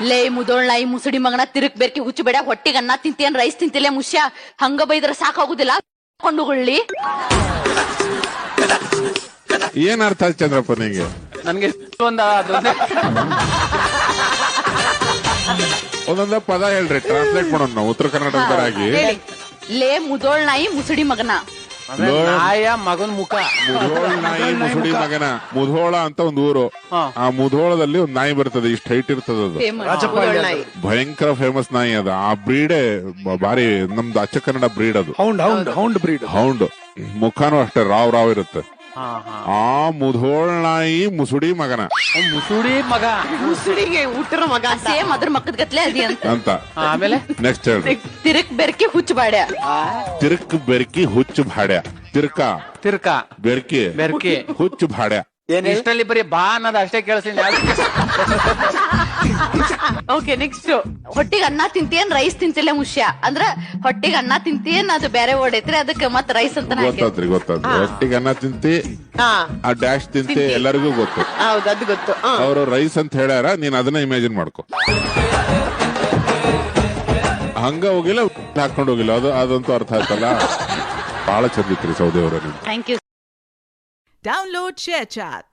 ಲೇ ಮುದೋಳ್ ನಾಯಿ ಮುಸುಡಿ ಮಗನ ತಿರುಗ್ ಬೆರ್ಕಿ ಹುಚ್ಚು ಬೇಡ ಹೊಟ್ಟಿಗೆ ಅನ್ನ ತಿಂತೇನ್ ರೈಸ್ ತಿಂತಿಲ್ಲ ಮುಷ್ಯ ಹಂಗ ಬೈದ್ರ ಸಾಕಾಗುದಿಲ್ಲ ಕೊಂಡುಗೊಳ್ಳಿ. ಏನ್ ಅರ್ಥ ಆಯ್ತು ಚಂದ್ರಪ್ಪ ನಿಂಗೆ? ನನ್ಗೆ ಒಂದೊಂದ ಪದ ಹೇಳ್ರಿ, ಟ್ರಾನ್ಸ್ಲೇಟ್ ಮಾಡೋಣ ನಾವು ಉತ್ತರ ಕರ್ನಾಟಕದವರಾಗಿ. ಲೇ ಮುದೋಳ್ ನಾಯಿ ಮುಸುಡಿ ಮಗನ. ನಾಯ ಮಗನ್ ಮುಖ. ಮುಧೋಳ ನಾಯಿ ಮುಸುಡಿ ಮಗನ. ಮುಧೋಳ ಅಂತ ಒಂದು ಊರು. ಆ ಮುಧೋಳದಲ್ಲಿ ಒಂದ್ ನಾಯಿ ಬರ್ತದೆ, ಇಷ್ಟ ಹೈಟ್ ಇರ್ತದ ಅದು. ಭಯಂಕರ ಫೇಮಸ್ ನಾಯಿ ಅದ. ಆ ಬ್ರೀಡೇ ಬಾರಿ ನಮ್ದು ಅಚ್ಚ ಕನ್ನಡ ಬ್ರೀಡ್ ಅದು. ಹೌಂಡ್ ಮುಖಾನು ಅಷ್ಟೇ ರಾವ್ ರಾವ್ ಇರುತ್ತೆ. ಆ ಮುಧೋಳ ನಾಯಿ ಮುಸುಡಿ ಮಗನ. ಮುಸುಡಿ ಮಗ, ಮುಸುಡಿಗೆ ಊಟರ ಮಗ ಸೇಮ್ ಅದ್ರ ಮಕ್ಕದ ಗತ್ಲೆ ಅದಿ ಅಂತ. ಆಮೇಲೆ ನೆಕ್ಸ್ಟ್ ಹೇಳ್ರಿ. ತಿರುಕ್ ಬೆರ್ಕಿ ಹುಚ್ಚು ಬಾಡ್ಯ. ತಿರ್ಕ್ ಬೆರ್ಕಿ ಹುಚ್ಚು ಭಾಡ್ಯ. ತಿರ್ಕ ಬೆರ್ಕಿ ಹುಚ್ಚು ಭಾಡ್ಯ. ಇಷ್ಟಲ್ಲಿ ಬರೀ ಬಾ ಅನ್ನೋದು ಅಷ್ಟೇ ಕೇಳಿಸ್ತೀನಿ. Okay next. ಹೊಟ್ಟಿಗೆ ಅನ್ನ ತಿಂತೇನ್ ರೈಸ್ ತಿಂತಿಲ್ಲ ಮುಷ್ಯ ಅಂದ್ರ ಹೊಟ್ಟಿಗೆ ಅನ್ನ ತಿಂತೇನ್ ಅದು ಬೇರೆ ವರ್ಡ್ ಐತ್ರಿ, ಅದಕ್ಕೆ ಮತ್ ರೈಸ್ ಅಂತ ಗೊತ್ತಾದ್ರಿ. ಹೊಟ್ಟಿಗೆ ಅನ್ನ ತಿಂತಿ, ಆ ಡ್ಯಾಶ್ ತಿಂತಿ ಎಲ್ಲರಿಗೂ ಗೊತ್ತು. ಹೌದು, ಅದು ಗೊತ್ತು. ಅವರು ರೈಸ್ ಅಂತ ಹೇಳ್ಯಾರ, ನೀನ್ ಅದನ್ನ ಇಮ್ಯಾಜಿನ್ ಮಾಡ್ಕೊ. ಹಂಗ ಹೋಗಿಲ್ಲ, ಹಾಕೊಂಡ್ ಹೋಗಿಲ್ಲ, ಅದಂತೂ ಅರ್ಥ ಆಯ್ತಲ್ಲ. ಬಹಳ ಚಂದಿತ್ರಿ ಸೌದಿ ಅವರ. Thank you. Download ShareChat.